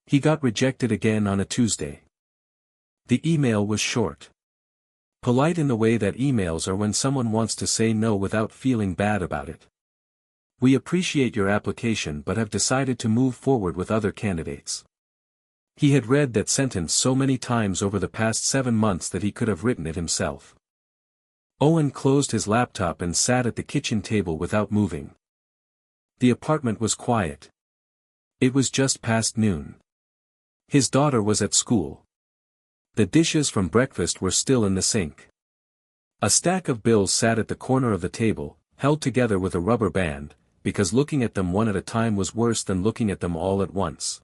He got rejected again on a Tuesday. The email was short. Polite in the way that emails are when someone wants to say no without feeling bad about it. We appreciate your application but have decided to move forward with other candidates. He had read that sentence so many times over the past 7 months that he could have written it himself. Owen closed his laptop and sat at the kitchen table without moving. The apartment was quiet. It was just past noon. His daughter was at school. The dishes from breakfast were still in the sink. A stack of bills sat at the corner of the table, held together with a rubber band, because looking at them one at a time was worse than looking at them all at once.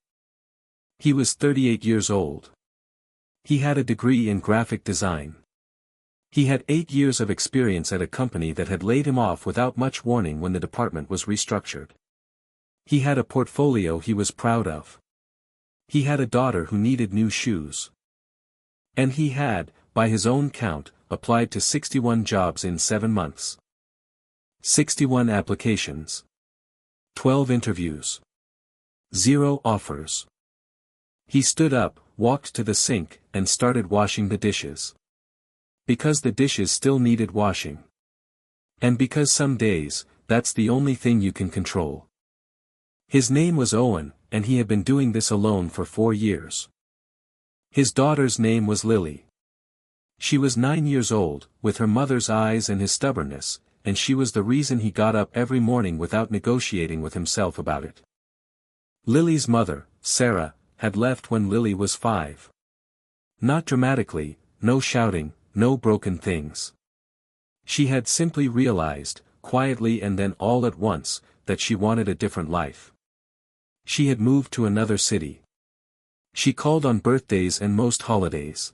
He was 38 years old. He had a degree in graphic design. He had 8 years of experience at a company that had laid him off without much warning when the department was restructured. He had a portfolio he was proud of. He had a daughter who needed new shoes. And he had, by his own count, applied to 61 jobs in 7 months. 61 applications. 12 interviews. 0 offers. He stood up, walked to the sink, and started washing the dishes. Because the dishes still needed washing. And because some days, that's the only thing you can control. His name was Owen, and he had been doing this alone for 4 years. His daughter's name was Lily. She was 9 years old, with her mother's eyes and his stubbornness, and she was the reason he got up every morning without negotiating with himself about it. Lily's mother, Sarah, had left when Lily was 5. Not dramatically, no shouting, no broken things. She had simply realized, quietly and then all at once, that she wanted a different life. She had moved to another city. She called on birthdays and most holidays.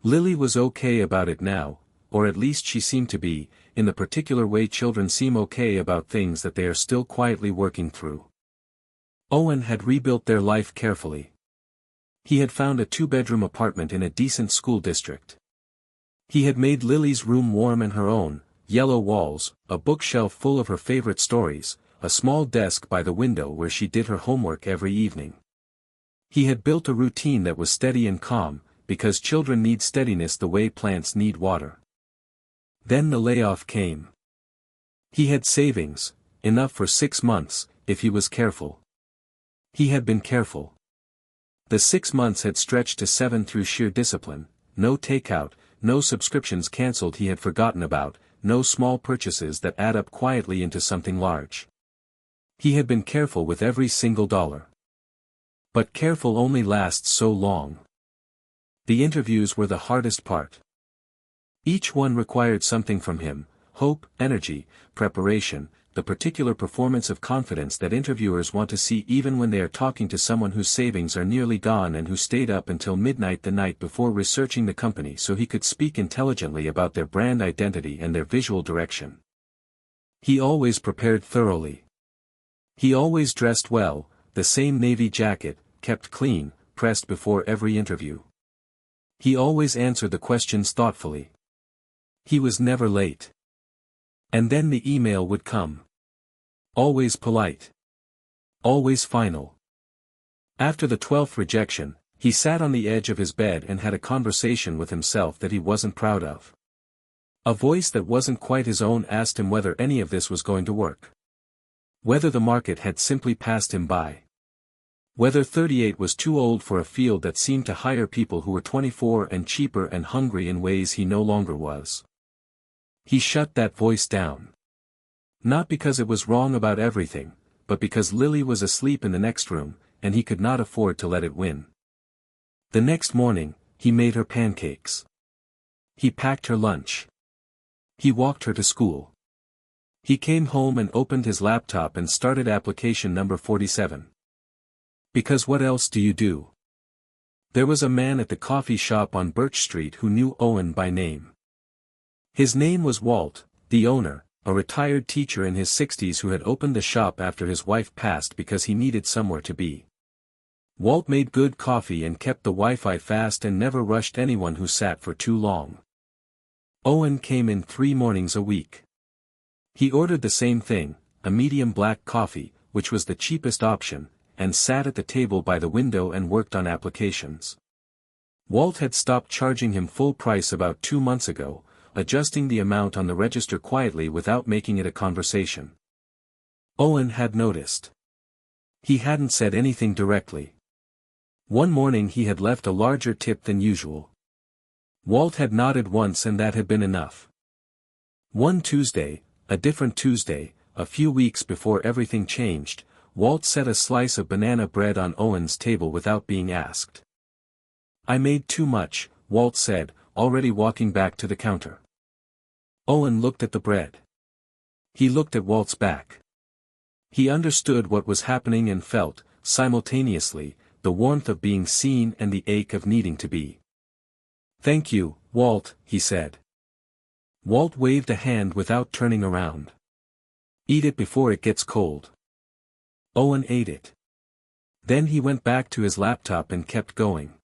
Lily was okay about it now, or at least she seemed to be, in the particular way children seem okay about things that they are still quietly working through. Owen had rebuilt their life carefully. He had found a 2-bedroom apartment in a decent school district. He had made Lily's room warm and her own, yellow walls, a bookshelf full of her favorite stories, a small desk by the window where she did her homework every evening. He had built a routine that was steady and calm, because children need steadiness the way plants need water. Then the layoff came. He had savings, enough for 6 months, if he was careful. He had been careful. The 6 months had stretched to 7 through sheer discipline, no takeout, no subscriptions cancelled he had forgotten about, no small purchases that add up quietly into something large. He had been careful with every single dollar. But careful only lasts so long. The interviews were the hardest part. Each one required something from him, hope, energy, preparation, the particular performance of confidence that interviewers want to see even when they are talking to someone whose savings are nearly gone and who stayed up until midnight the night before researching the company so he could speak intelligently about their brand identity and their visual direction. He always prepared thoroughly. He always dressed well, the same navy jacket, kept clean, pressed before every interview. He always answered the questions thoughtfully. He was never late. And then the email would come. Always polite. Always final. After the 12th rejection, he sat on the edge of his bed and had a conversation with himself that he wasn't proud of. A voice that wasn't quite his own asked him whether any of this was going to work. Whether the market had simply passed him by. Whether 38 was too old for a field that seemed to hire people who were 24 and cheaper and hungry in ways he no longer was. He shut that voice down. Not because it was wrong about everything, but because Lily was asleep in the next room, and he could not afford to let it win. The next morning, he made her pancakes. He packed her lunch. He walked her to school. He came home and opened his laptop and started application number 47. Because what else do you do? There was a man at the coffee shop on Birch Street who knew Owen by name. His name was Walt, the owner, a retired teacher in his 60s who had opened the shop after his wife passed because he needed somewhere to be. Walt made good coffee and kept the Wi-Fi fast and never rushed anyone who sat for too long. Owen came in 3 mornings a week. He ordered the same thing, a medium black coffee, which was the cheapest option, and sat at the table by the window and worked on applications. Walt had stopped charging him full price about 2 months ago, adjusting the amount on the register quietly without making it a conversation. Owen had noticed. He hadn't said anything directly. One morning he had left a larger tip than usual. Walt had nodded once and that had been enough. One Tuesday, a different Tuesday, a few weeks before everything changed, Walt set a slice of banana bread on Owen's table without being asked. "I made too much," Walt said, already walking back to the counter. Owen looked at the bread. He looked at Walt's back. He understood what was happening and felt, simultaneously, the warmth of being seen and the ache of needing to be. "Thank you, Walt," he said. Walt waved a hand without turning around. "Eat it before it gets cold." Owen ate it. Then he went back to his laptop and kept going.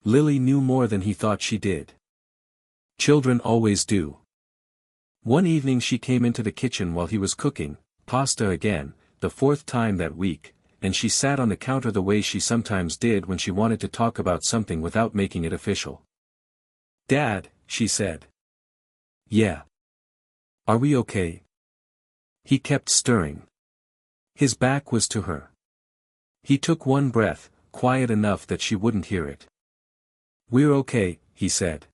Lily knew more than he thought she did. Children always do. One evening she came into the kitchen while he was cooking, pasta again, the 4th time that week, and she sat on the counter the way she sometimes did when she wanted to talk about something without making it official. "Dad," she said. "Yeah. Are we okay?" He kept stirring. His back was to her. He took one breath, quiet enough that she wouldn't hear it. "We're okay," he said.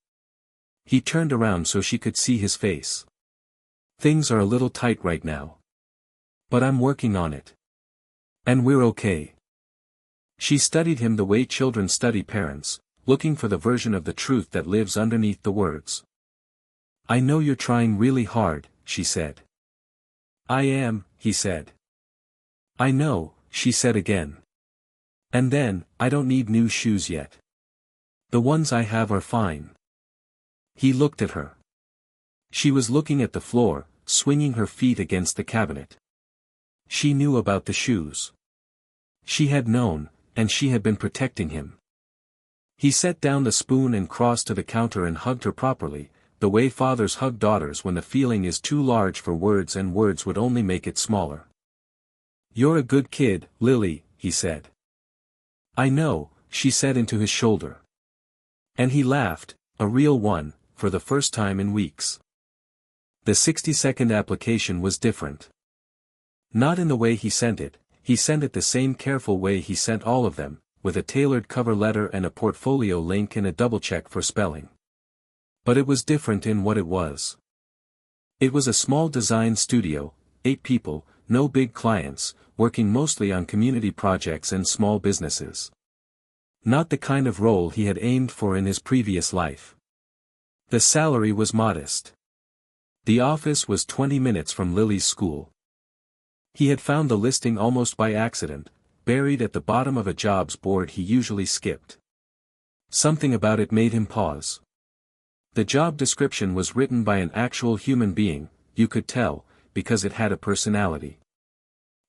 He turned around so she could see his face. "Things are a little tight right now. But I'm working on it. And we're okay." She studied him the way children study parents, looking for the version of the truth that lives underneath the words. "I know you're trying really hard," she said. "I am," he said. "I know," she said again. And then, "I don't need new shoes yet. The ones I have are fine." He looked at her. She was looking at the floor, swinging her feet against the cabinet. She knew about the shoes. She had known, and she had been protecting him. He set down the spoon and crossed to the counter and hugged her properly, the way fathers hug daughters when the feeling is too large for words and words would only make it smaller. "You're a good kid, Lily," he said. "I know," she said into his shoulder. And he laughed, a real one, for the first time in weeks. The 60-second application was different. Not in the way he sent it the same careful way he sent all of them, with a tailored cover letter and a portfolio link and a double-check for spelling. But it was different in what it was. It was a small design studio, 8 people, no big clients, working mostly on community projects and small businesses. Not the kind of role he had aimed for in his previous life. The salary was modest. The office was 20 minutes from Lily's school. He had found the listing almost by accident, buried at the bottom of a jobs board he usually skipped. Something about it made him pause. The job description was written by an actual human being, you could tell, because it had a personality.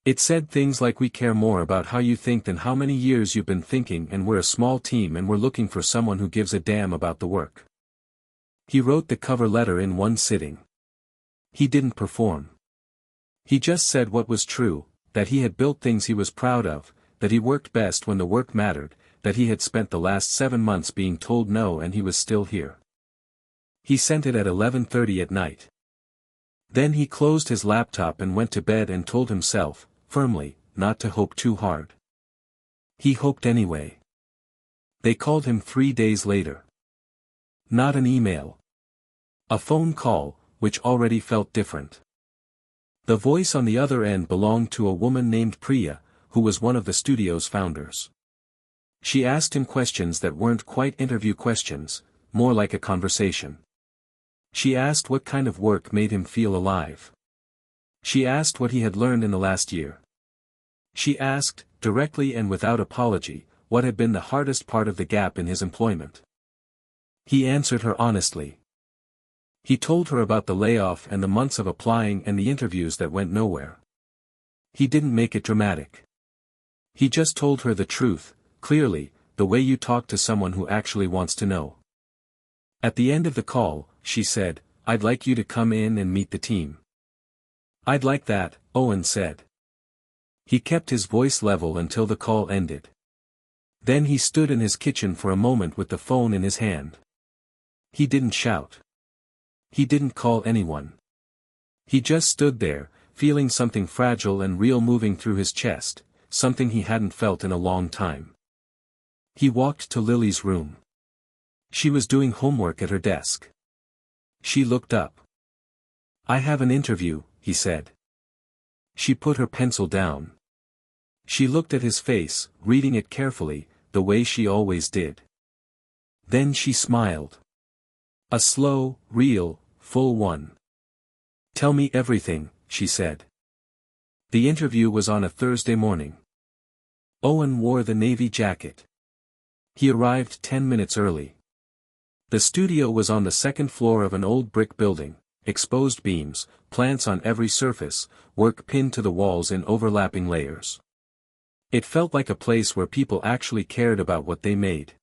It said things like "We care more about how you think than how many years you've been thinking, and we're a small team and we're looking for someone who gives a damn about the work." He wrote the cover letter in one sitting. He didn't perform. He just said what was true, that he had built things he was proud of, that he worked best when the work mattered, that he had spent the last 7 months being told no and he was still here. He sent it at 11:30 at night. Then he closed his laptop and went to bed and told himself, firmly, not to hope too hard. He hoped anyway. They called him 3 days later. Not an email. A phone call, which already felt different. The voice on the other end belonged to a woman named Priya, who was one of the studio's founders. She asked him questions that weren't quite interview questions, more like a conversation. She asked what kind of work made him feel alive. She asked what he had learned in the last year. She asked, directly and without apology, what had been the hardest part of the gap in his employment. He answered her honestly. He told her about the layoff and the months of applying and the interviews that went nowhere. He didn't make it dramatic. He just told her the truth, clearly, the way you talk to someone who actually wants to know. At the end of the call, she said, "I'd like you to come in and meet the team." "I'd like that," Owen said. He kept his voice level until the call ended. Then he stood in his kitchen for a moment with the phone in his hand. He didn't shout. He didn't call anyone. He just stood there, feeling something fragile and real moving through his chest, something he hadn't felt in a long time. He walked to Lily's room. She was doing homework at her desk. She looked up. "I have an interview," he said. She put her pencil down. She looked at his face, reading it carefully, the way she always did. Then she smiled. A slow, real, full one. "Tell me everything," she said. The interview was on a Thursday morning. Owen wore the navy jacket. He arrived 10 minutes early. The studio was on the second floor of an old brick building, exposed beams, plants on every surface, work pinned to the walls in overlapping layers. It felt like a place where people actually cared about what they made.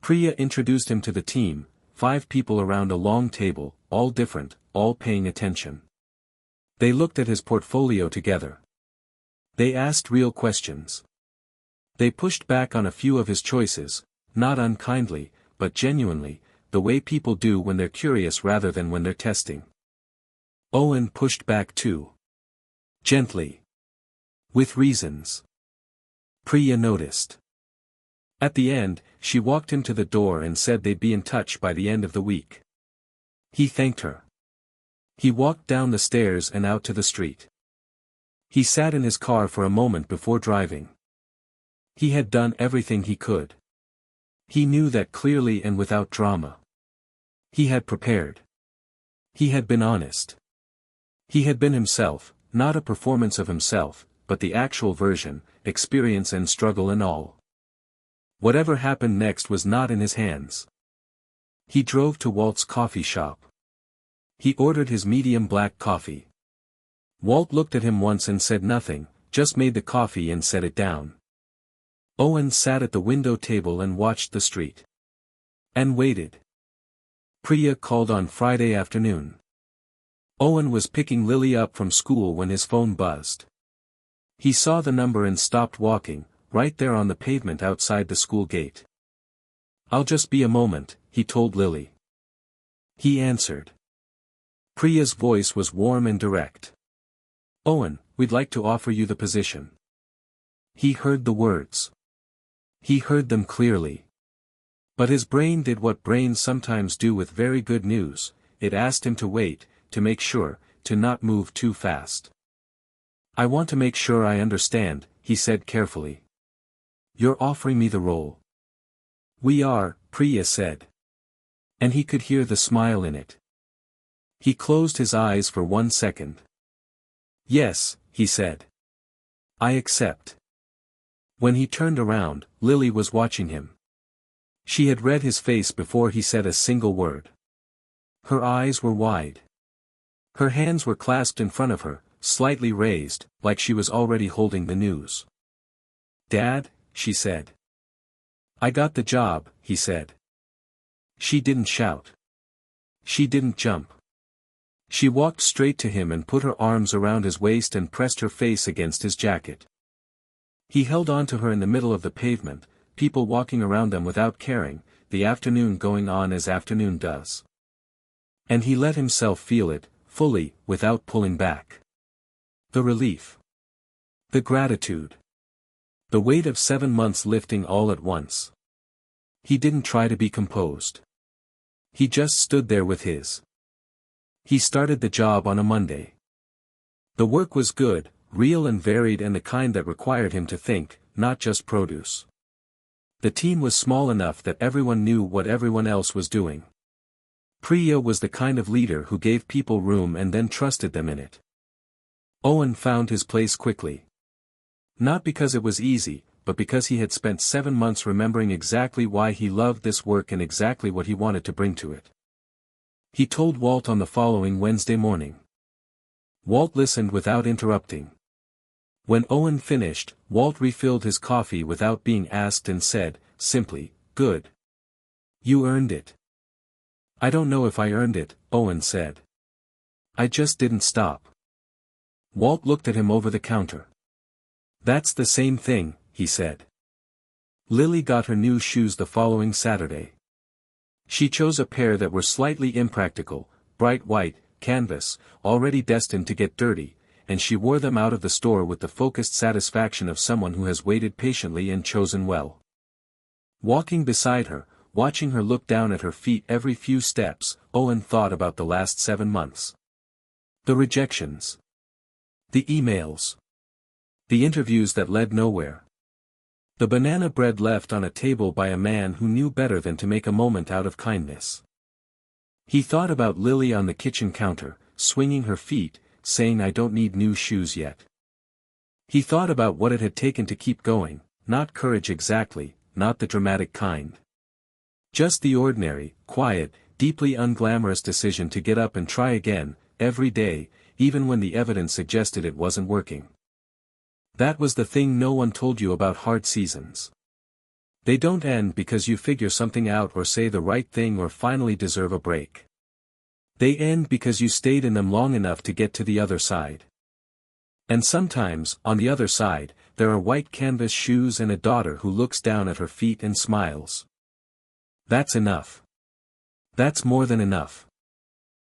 Priya introduced him to the team, 5 people around a long table, all different, all paying attention. They looked at his portfolio together. They asked real questions. They pushed back on a few of his choices, not unkindly, but genuinely, the way people do when they're curious rather than when they're testing. Owen pushed back too. Gently. With reasons. Priya noticed. At the end, she walked him to the door and said they'd be in touch by the end of the week. He thanked her. He walked down the stairs and out to the street. He sat in his car for a moment before driving. He had done everything he could. He knew that clearly and without drama. He had prepared. He had been honest. He had been himself, not a performance of himself, but the actual version, experience and struggle and all. Whatever happened next was not in his hands. He drove to Walt's coffee shop. He ordered his medium black coffee. Walt looked at him once and said nothing, just made the coffee and set it down. Owen sat at the window table and watched the street. And waited. Priya called on Friday afternoon. Owen was picking Lily up from school when his phone buzzed. He saw the number and stopped walking, right there on the pavement outside the school gate. "I'll just be a moment," he told Lily. He answered. Priya's voice was warm and direct. "Owen, we'd like to offer you the position." He heard the words. He heard them clearly. But his brain did what brains sometimes do with very good news, it asked him to wait, to make sure, to not move too fast. "I want to make sure I understand," he said carefully. "You're offering me the role." "We are," Priya said. And he could hear the smile in it. He closed his eyes for 1 second. "Yes," he said. "I accept." When he turned around, Lily was watching him. She had read his face before he said a single word. Her eyes were wide. Her hands were clasped in front of her, slightly raised, like she was already holding the news. "Dad," she said. "I got the job," he said. She didn't shout. She didn't jump. She walked straight to him and put her arms around his waist and pressed her face against his jacket. He held on to her in the middle of the pavement, people walking around them without caring, the afternoon going on as afternoon does. And he let himself feel it, fully, without pulling back. The relief. The gratitude. The weight of 7 months lifting all at once. He didn't try to be composed. He just stood there with his. He started the job on a Monday. The work was good, real and varied and the kind that required him to think, not just produce. The team was small enough that everyone knew what everyone else was doing. Priya was the kind of leader who gave people room and then trusted them in it. Owen found his place quickly. Not because it was easy, but because he had spent 7 months remembering exactly why he loved this work and exactly what he wanted to bring to it. He told Walt on the following Wednesday morning. Walt listened without interrupting. When Owen finished, Walt refilled his coffee without being asked and said, simply, "Good. You earned it." "I don't know if I earned it," Owen said. "I just didn't stop." Walt looked at him over the counter. That's the same thing, he said. Lily got her new shoes the following Saturday. She chose a pair that were slightly impractical, bright white, canvas, already destined to get dirty, and she wore them out of the store with the focused satisfaction of someone who has waited patiently and chosen well. Walking beside her, watching her look down at her feet every few steps, Owen thought about the last 7 months. The rejections. The emails. The interviews that led nowhere. The banana bread left on a table by a man who knew better than to make a moment out of kindness. He thought about Lily on the kitchen counter, swinging her feet, saying I don't need new shoes yet. He thought about what it had taken to keep going, not courage exactly, not the dramatic kind. Just the ordinary, quiet, deeply unglamorous decision to get up and try again, every day, even when the evidence suggested it wasn't working. That was the thing no one told you about hard seasons. They don't end because you figure something out or say the right thing or finally deserve a break. They end because you stayed in them long enough to get to the other side. And sometimes, on the other side, there are white canvas shoes and a daughter who looks down at her feet and smiles. That's enough. That's more than enough.